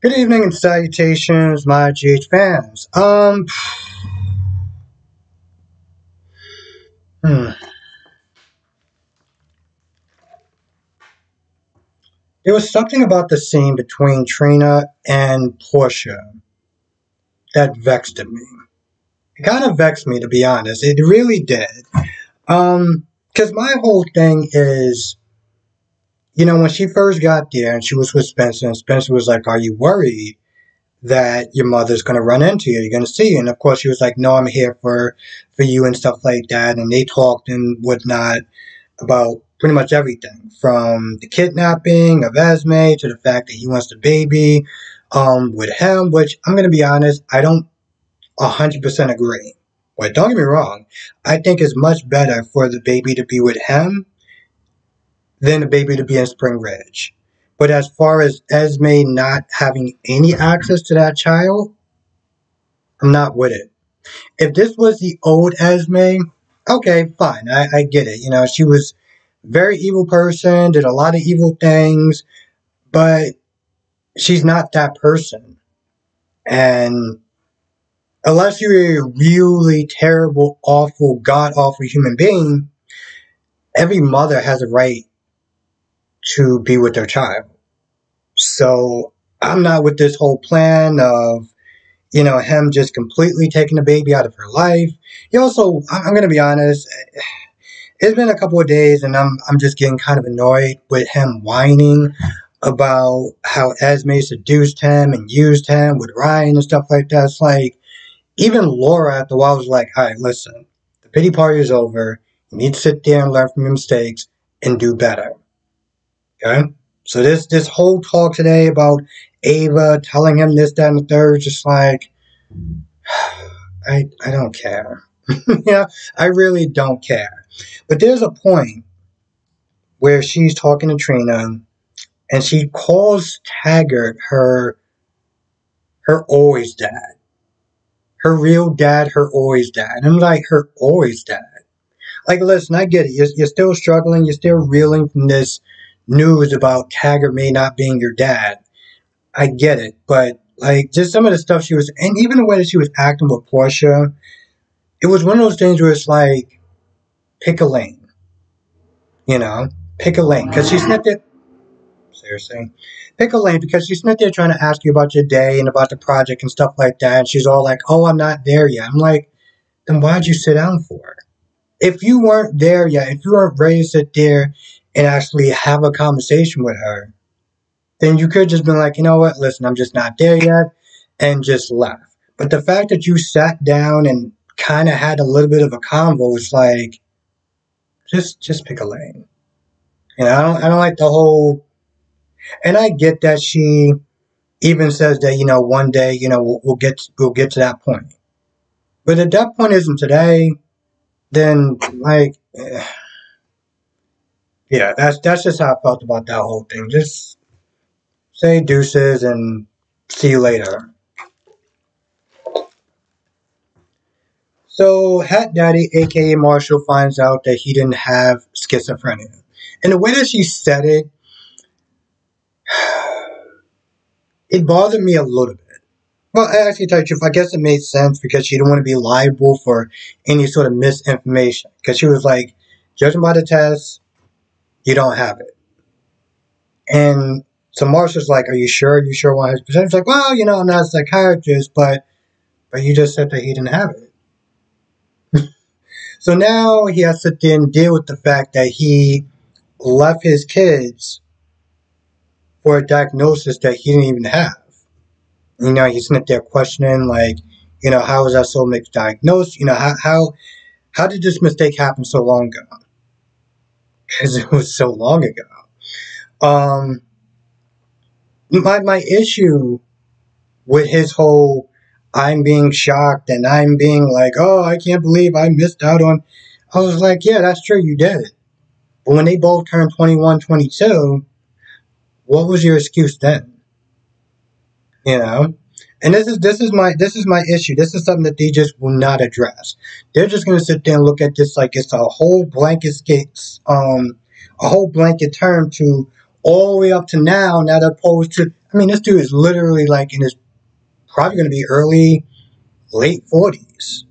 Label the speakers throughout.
Speaker 1: Good evening and salutations, my GH fans. Hmm. There was something about the scene between Trina and Portia that vexed me. It kind of vexed me, to be honest. It really did. Because my whole thing is, when she first got there and she was with Spencer, and Spencer was like, "Are you worried that your mother's going to run into you? You're going to see you?" And of course, she was like, "No, I'm here for you," and stuff like that. And they talked and whatnot about pretty much everything from the kidnapping of Esme to the fact that he wants the baby with him, which I'm going to be honest, I don't 100% agree. But don't get me wrong, I think it's much better for the baby to be with him than the baby to be in Spring Ridge. But as far as Esme not having any access to that child, I'm not with it. If this was the old Esme, okay, fine, I get it. She was very evil person, did a lot of evil things, but she's not that person. And unless you're a really terrible, awful, god awful human being, every mother has a right to be with their child. So I'm not with this whole plan of, him just completely taking the baby out of her life. He also, I'm going to be honest, it's been a couple of days and I'm just getting kind of annoyed with him whining about how Esme seduced him and used him with Ryan and stuff like that. It's like, even Laura at the while was like, all right, listen, the pity party is over. You need to sit there and learn from your mistakes and do better. Okay? So this whole talk today about Ava telling him this, that, and the third, just like, I don't care. I really don't care. But there's a point where she's talking to Trina and she calls Taggart her always dad. Her real dad, her always dad. And I'm like, her always dad. Like, listen, I get it. You're still struggling. You're still reeling from this news about Taggart may not being your dad. I get it. But, like, just some of the stuff she was, and even the way that she was acting with Portia, it was one of those things where it's like, pick a lane, you know? Pick a lane. Because she's not there. Seriously. Pick a lane because she's not there trying to ask you about your day and about the project and stuff like that. And she's all like, oh, I'm not there yet. I'm like, then why'd you sit down for? If you weren't there yet, if you weren't ready to sit there and actually have a conversation with her, then you could have just been like, you know what, listen, I'm just not there yet, and just left. But the fact that you sat down and kind of had a little bit of a convo was like, just pick a lane. I don't like the whole, and I get that she even says that, one day, we'll get to that point. But if that point isn't today, then like, yeah, that's just how I felt about that whole thing. Just say deuces and see you later. So Hat Daddy, aka Marshall, finds out that he didn't have schizophrenia. And the way that she said it, it bothered me a little bit. Well, I actually tell you the truth, I guess it made sense because she didn't want to be liable for any sort of misinformation. Because she was like, judging by the test, you don't have it. And so Marshall's like, are you sure? You sure 100%? He's like, well, I'm not a psychiatrist, but you just said that he didn't have it. So now he has to then deal with the fact that he left his kids for a diagnosis that he didn't even have. He's sitting there questioning, like, how was that so misdiagnosed? How did this mistake happen so long ago? Because it was so long ago. Um, my issue with his whole I'm being shocked and I'm being like, oh, I can't believe I missed out on. I was like, yeah, that's true, you did. But when they both turned 21, 22, what was your excuse then? You know? And this is my issue. This is something that they just will not address. They're just gonna sit there and look at this like it's a whole blanket term to all the way up to now, not opposed to, I mean, this dude is literally like in his, probably going to be late 40s.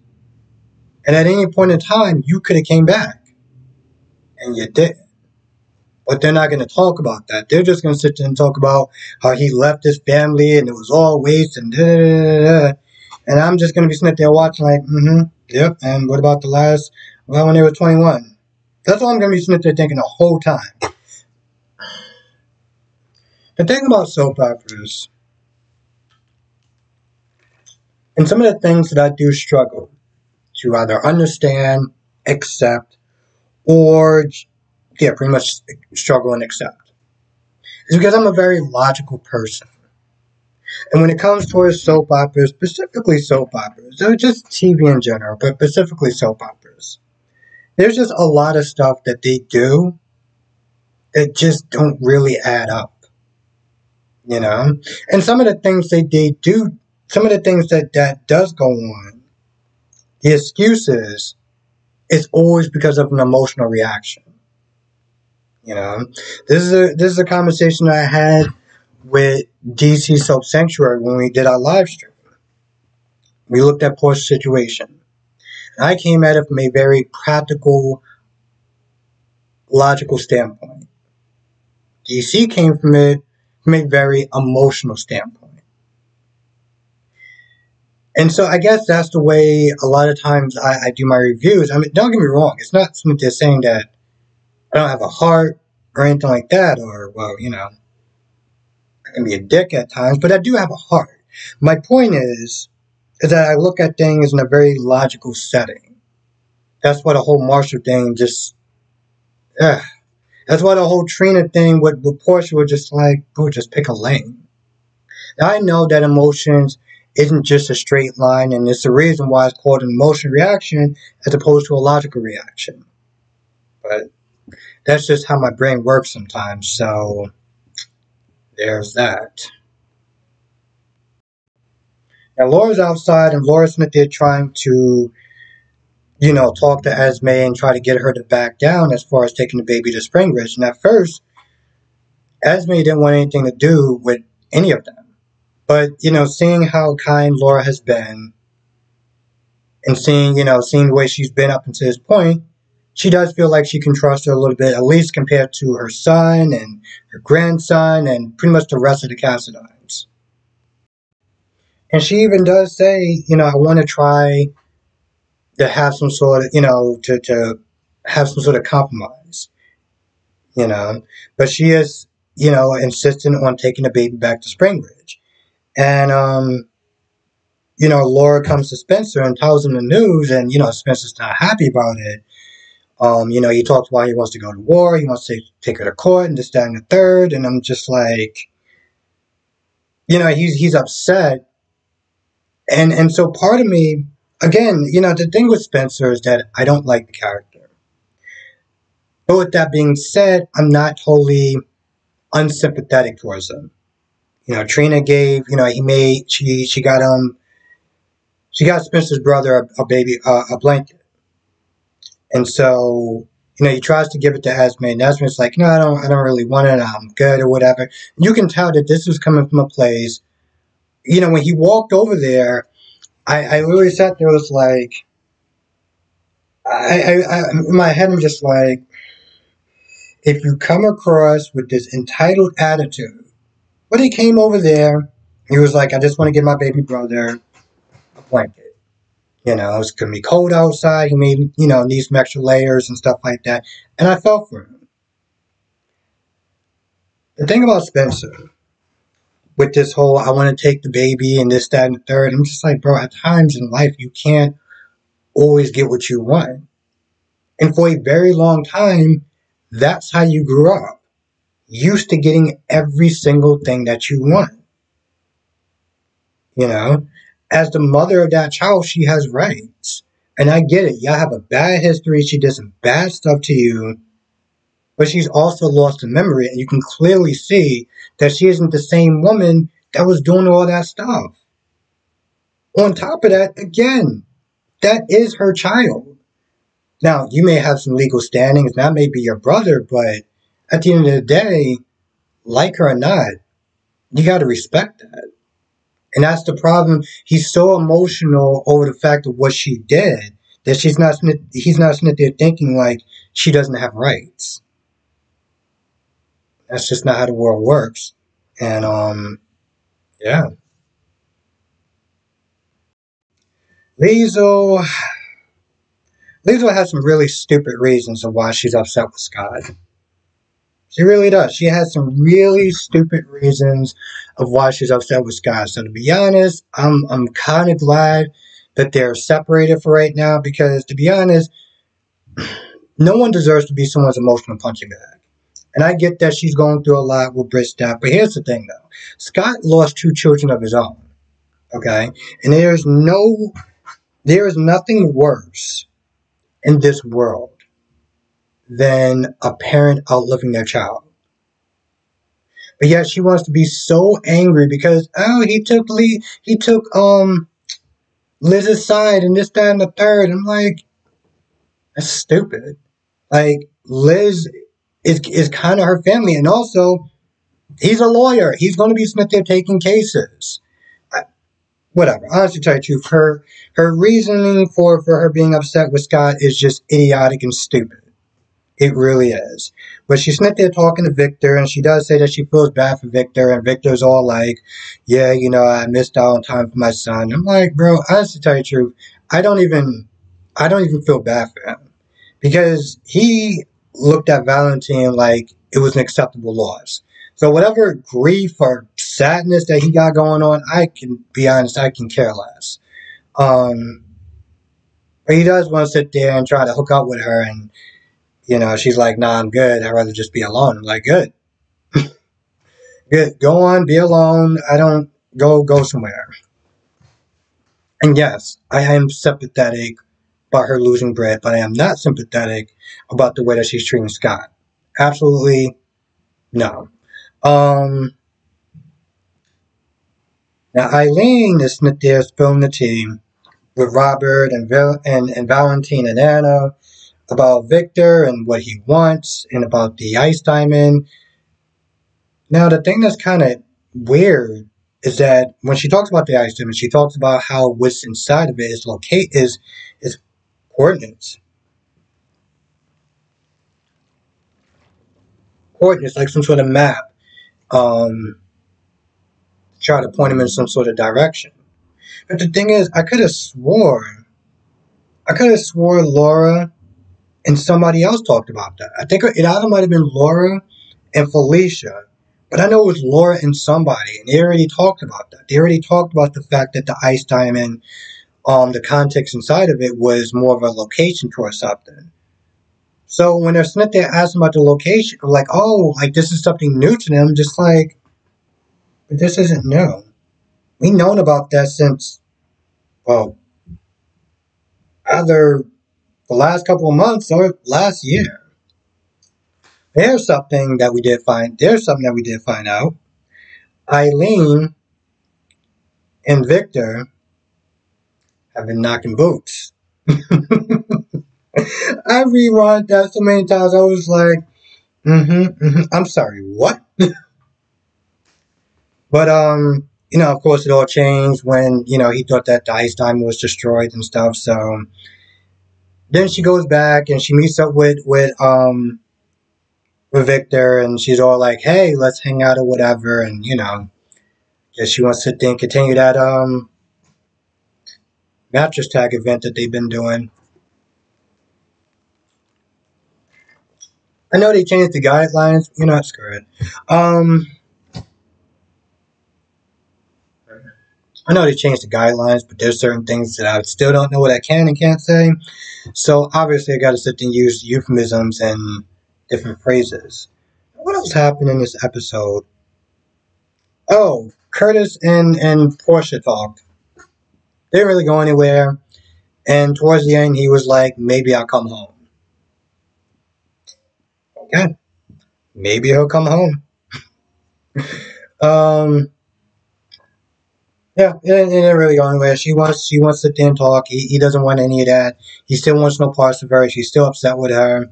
Speaker 1: And at any point in time, you could have came back. And you did. But they're not going to talk about that. They're just going to sit there and talk about how he left his family and it was all waste and da da da da. And I'm just going to be sitting there watching like, yep. And what about the last, well, when they were 21? That's all I'm going to be sitting there thinking the whole time. The thing about soap operas, and some of the things that I do struggle to either understand, accept, or, yeah, pretty much struggle and accept, is because I'm a very logical person. And when it comes towards soap operas, specifically soap operas, or just TV in general, but specifically soap operas, there's just a lot of stuff that they do that just don't really add up, you know? And some of the things they do, some of the things that does go on, the excuses is always because of an emotional reaction, you know? This is a conversation I had with DC Soap Sanctuary when we did our live stream. We looked at Portia's situation. And I came at it from a very practical, logical standpoint. DC came from it from a very emotional standpoint. And so I guess that's the way a lot of times I do my reviews. I mean, don't get me wrong. It's not something they're saying that I don't have a heart or anything like that, or, well, you know, I can be a dick at times, but I do have a heart. My point is that I look at things in a very logical setting. That's why the whole Marshall thing just, that's why the whole Trina thing with Portia was just like, bro, just pick a lane. Now, I know that emotions isn't just a straight line, and it's the reason why it's called an emotional reaction as opposed to a logical reaction. But that's just how my brain works sometimes, so there's that. Now, Laura's outside, and Laura's in there trying to, you know, talk to Esme and try to get her to back down as far as taking the baby to Springbridge. And at first, Esme didn't want anything to do with any of them. But, you know, seeing how kind Laura has been and seeing the way she's been up until this point, she does feel like she can trust her a little bit, at least compared to her son and her grandson and pretty much the rest of the Cassadines. And she even does say, you know, I want to try to have some sort of, you know, to have some sort of compromise, you know. But she is, you know, insistent on taking the baby back to Springbridge. And, you know, Laura comes to Spencer and tells him the news, and, you know, Spencer's not happy about it. You know, he talks about he wants to go to war, he wants to take her to court, and this, that, and the third, and I'm just like, you know, he's upset. And so part of me, again, you know, the thing with Spencer is that I don't like the character. But with that being said, I'm not totally unsympathetic towards him. You know, Trina gave, you know, she got Spencer's brother a blanket. And so, you know, he tries to give it to Esme, and Esme's like, no, I don't really want it, I'm good, or whatever. You can tell that this was coming from a place, you know, when he walked over there, I literally sat there, was like, in my head, I'm just like, if you come across with this entitled attitude, but he came over there, he was like, I just want to give my baby brother a blanket. You know, it's going to be cold outside. He made, you know, need some extra layers and stuff like that. And I felt for him. The thing about Spencer, with this whole, I want to take the baby and this, that, and the third, I'm just like, bro, at times in life, you can't always get what you want. And for a very long time, that's how you grew up. Used to getting every single thing that you want. You know? As the mother of that child, she has rights. And I get it. Y'all have a bad history. She did some bad stuff to you. But she's also lost a memory. And you can clearly see that she isn't the same woman that was doing all that stuff. On top of that, again, that is her child. Now, you may have some legal standings. That may be your brother. But at the end of the day, like her or not, you got to respect that. And that's the problem. He's so emotional over the fact of what she did that he's not sitting there thinking like she doesn't have rights. That's just not how the world works. And yeah, Liesel Liesel has some really stupid reasons of why she's upset with Scott. She really does. She has some really stupid reasons of why she's upset with Scott. So to be honest, I'm kind of glad that they're separated for right now because to be honest, no one deserves to be someone's emotional punching bag. And I get that she's going through a lot with Britt's death, but here's the thing though. Scott lost two children of his own. Okay? And there is nothing worse in this world than a parent outliving their child. But yet she wants to be so angry because he took Liz's side and this, that, and the third. I'm like, that's stupid. Like Liz is kind of her family, and also he's a lawyer. He's going to be sitting there taking cases. Whatever. Honestly, to tell you the truth, her reasoning for her being upset with Scott is just idiotic and stupid. It really is. But she's sitting there talking to Victor, and she does say that she feels bad for Victor, and Victor's all like, yeah, I missed out on time for my son. I'm like, bro, honestly, to tell you the truth, I don't even feel bad for him. Because he looked at Valentine like it was an acceptable loss. So whatever grief or sadness that he got going on, I can be honest, I can care less. Um, but he does want to sit there and try to hook up with her, and she's like, nah, I'm good. I'd rather just be alone. I'm like, good. Good. Go on, be alone. I don't go somewhere. And yes, I am sympathetic about her losing Britt, but I am not sympathetic about the way that she's treating Scott. Absolutely no. Um Now Eileen is there spilling the tea with Robert and Valentine and Anna about Victor and what he wants and about the ice diamond. Now, the thing that's kind of weird is that when she talks about the ice diamond, she talks about how what's inside of it is coordinates. Coordinates, like some sort of map. Um, Try to point him in some sort of direction. But the thing is, I could have swore Laura and somebody else talked about that. I think it either might have been Laura and Felicia, but I know it was Laura and somebody, and they already talked about that. They already talked about the fact that the ice diamond, the context inside of it was more of a location or something. So when they're sitting there asking about the location, like, oh, like this is something new to them, just like, but this isn't new. We've known about that since, well, either the last couple of months or last year. There's something that we did find out. Eileen and Victor have been knocking boots. I rewound that so many times. I was like, I'm sorry, what? But of course, it all changed when he thought that the ice diamond was destroyed and stuff. So then she goes back and she meets up with Victor, and she's all like, "Hey, let's hang out or whatever." And guess she wants to sit there and continue that mattress tag event that they've been doing. I know they changed the guidelines. Screw it. I know they changed the guidelines, but there's certain things that I still don't know what I can and can't say. So obviously, I got to sit there and use euphemisms and different phrases. What else happened in this episode? Oh, Curtis and Portia talked. They didn't really go anywhere. And towards the end, he was like, maybe I'll come home. Okay. Maybe he'll come home. Um, yeah, it didn't really go anywhere. She wants to sit there and talk. He doesn't want any of that. He still wants no parts of her. She's still upset with her.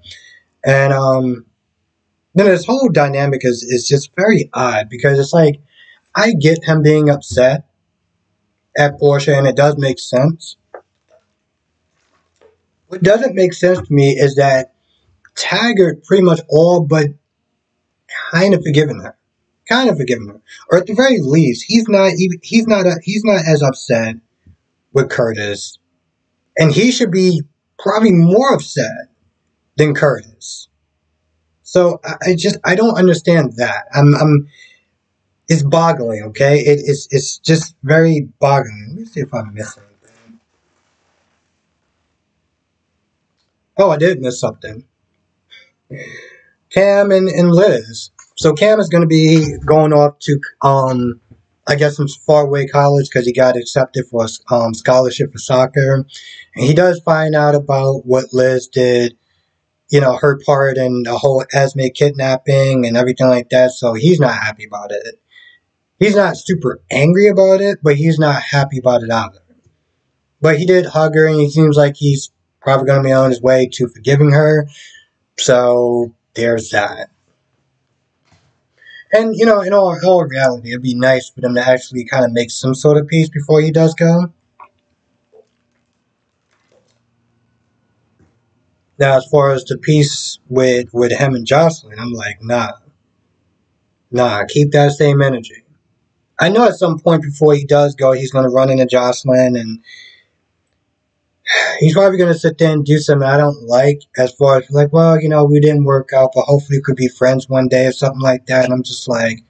Speaker 1: And, Then this whole dynamic is just very odd because it's like I get him being upset at Portia and it does make sense. What doesn't make sense to me is that Taggart pretty much all but kind of forgiven her. Kind of forgiven her. Or at the very least, he's not as upset with Curtis. And he should be probably more upset than Curtis. So I don't understand that. It's boggling, okay? It's just very boggling. Let me see if I'm missing anything. Oh, I did miss something. Cam and Liz. So Cam is going to be going off to, I guess, some faraway college because he got accepted for a scholarship for soccer. And he does find out about what Liz did, you know, her part in the whole Esme kidnapping and everything like that. So he's not happy about it. He's not super angry about it, but he's not happy about it either. But he did hug her, and he seems like he's probably going to be on his way to forgiving her. So there's that. And, you know, in all reality, it'd be nice for them to actually kind of make some sort of peace before he does go. Now, as far as the peace with him and Jocelyn, I'm like, nah, keep that same energy. I know at some point before he does go, he's going to run into Jocelyn, and he's probably going to sit there and do something I don't like, as far as like, well, you know, we didn't work out, but hopefully we could be friends one day or something like that. And I'm just like,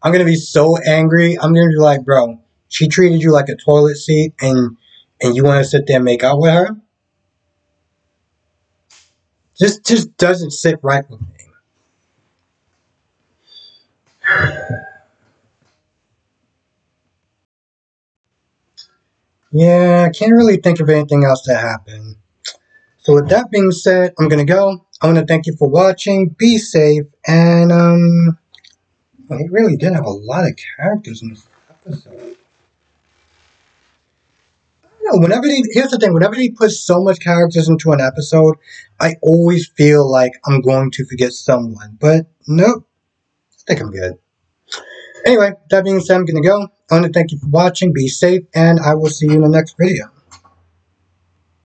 Speaker 1: I'm going to be so angry. I'm going to be like, bro, she treated you like a toilet seat, and you want to sit there and make out with her? Just doesn't sit right with me. Yeah, I can't really think of anything else that happened. So with that being said, I'm gonna go. I want to thank you for watching. Be safe, and well, he really did have a lot of characters in this episode. I don't know, here's the thing, whenever he puts so much characters into an episode, I always feel like I'm going to forget someone. But nope, I think I'm good. Anyway, that being said, I'm gonna go. I want to thank you for watching. Be safe, and I will see you in the next video.